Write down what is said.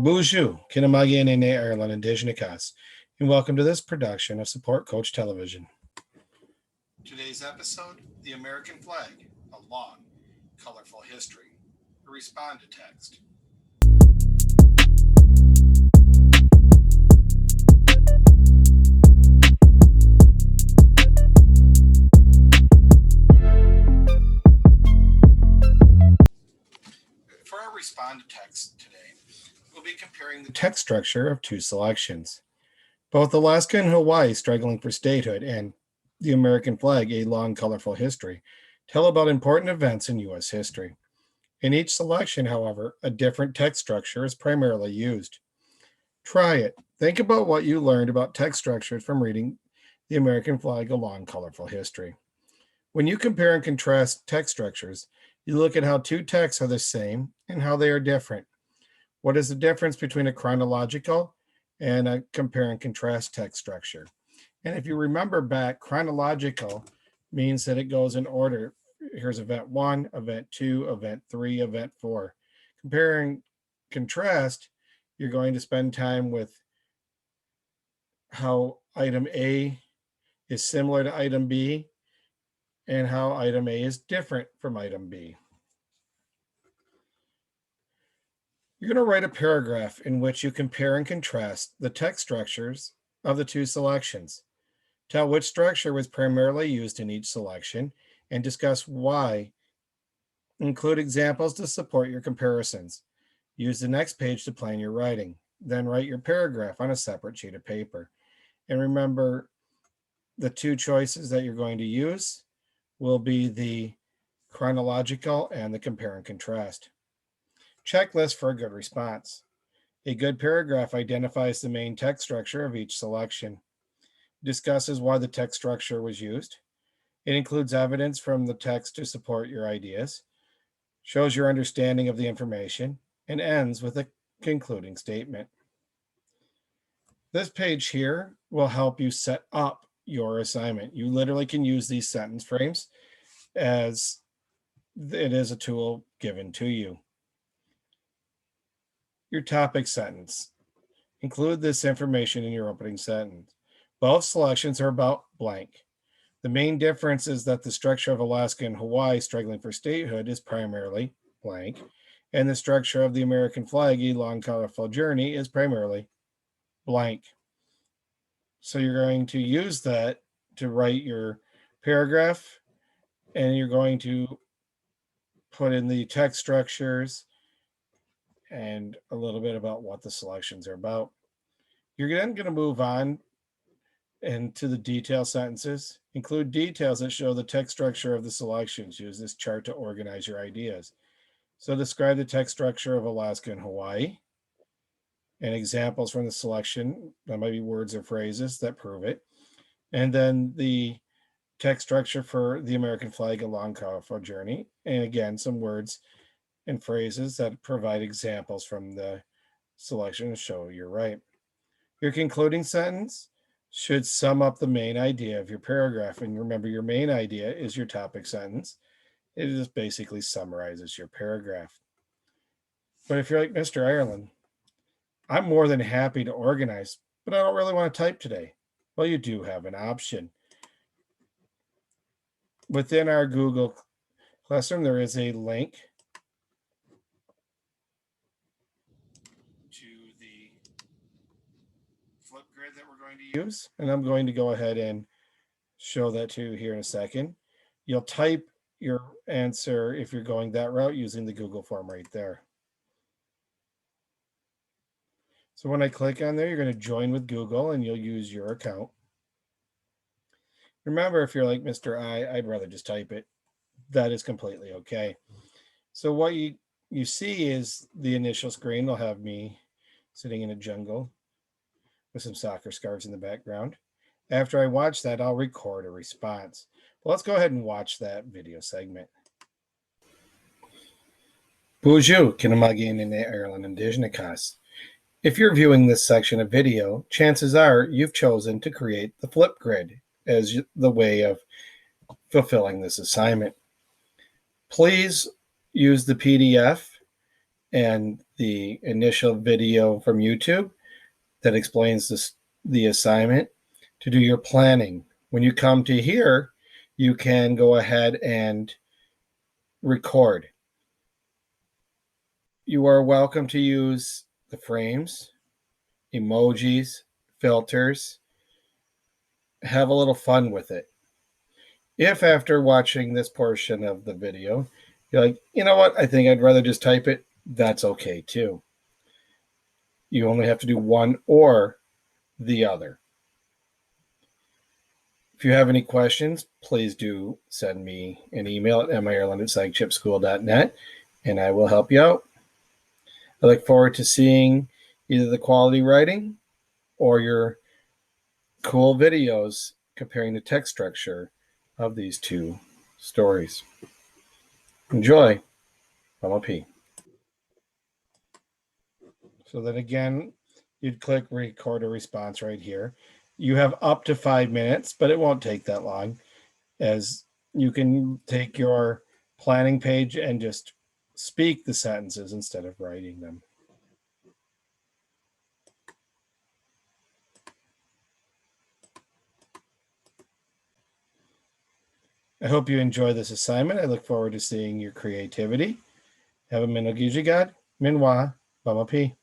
Bonjour, Kinamagi Nene Ireland and Dejnikas, and welcome to this production of Support Coach Television. Today's episode, The American Flag, a long, colorful history. Respond to text. For our respond to text today, we'll be comparing the text structure of two selections. Both Alaska and Hawaii struggling for statehood and the American flag, a long, colorful history, tell about important events in U.S. history. In each selection, however, a different text structure is primarily used. Try it. Think about what you learned about text structures from reading The American Flag, A Long, Colorful History. When you compare and contrast text structures, you look at how two texts are the same and how they are different. What is the difference between a chronological and a compare and contrast text structure? And if you remember back, chronological means that it goes in order. Here's event 1, event 2, event 3, event 4. Compare and contrast, you're going to spend time with how item A is similar to item B and how item A is different from item B. You're going to write a paragraph in which you compare and contrast the text structures of the two selections. Tell which structure was primarily used in each selection and discuss why. Include examples to support your comparisons. Use the next page to plan your writing. Then write your paragraph on a separate sheet of paper. And remember, the two choices that you're going to use will be the chronological and the compare and contrast. Checklist for a good response. A good paragraph identifies the main text structure of each selection. Discusses why the text structure was used. It includes evidence from the text to support your ideas, shows your understanding of the information, and ends with a concluding statement. This page here will help you set up your assignment. You literally can use these sentence frames as it is a tool given to you. Your topic sentence. Include this information in your opening sentence. Both selections are about blank. The main difference is that the structure of Alaska and Hawaii struggling for statehood is primarily blank, and the structure of the American flag, A Long, Colorful Journey, is primarily blank. So you're going to use that to write your paragraph, and you're going to put in the text structures and a little bit about what the selections are about. You're then going to move on into the detail sentences. Include details that show the text structure of the selections. Use this chart to organize your ideas. So describe the text structure of Alaska and Hawaii and examples from the selection. That might be words or phrases that prove it. And then the text structure for the American flag, A Long, Colorful Journey. And again, some words and phrases that provide examples from the selection to show you're right. Your concluding sentence should sum up the main idea of your paragraph. And remember, your main idea is your topic sentence. It just basically summarizes your paragraph. But if you're like Mr. Ireland, I'm more than happy to organize, but I don't really want to type today. Well, you do have an option. Within our Google Classroom, there is a link to the Flipgrid that we're going to use, and I'm going to go ahead and show that to you here in a second. You'll type your answer if you're going that route using the Google form right there. So when I click on there, you're going to join with Google and you'll use your account. Remember, if you're like Mr. I'd rather just type it. That is completely okay. So what you see is the initial screen. They'll have me sitting in a jungle with some soccer scarves in the background. After I watch that, I'll record a response. But let's go ahead and watch that video segment. Bonjour, Kinamagi Nene Ireland and Dejnikas. If you're viewing this section of video, chances are you've chosen to create the Flipgrid as the way of fulfilling this assignment. Please use the PDF and the initial video from YouTube that explains the assignment to do your planning. When you come to here, you can go ahead and record. You are welcome to use the frames, emojis, filters. Have a little fun with it. If after watching this portion of the video, you're like, you know what, I think I'd rather just type it, that's okay too. You only have to do one or the other. If you have any questions, please do send me an email at mireland@psychchipschool.net and I will help you out. I look forward to seeing either the quality writing or your cool videos comparing the text structure of these two stories. Enjoy. Mama P. So then again, you'd click record a response right here. You have up to 5 minutes, but it won't take that long, as you can take your planning page and just speak the sentences instead of writing them. I hope you enjoy this assignment. I look forward to seeing your creativity. Have a minogijigad, minwa, Mama P.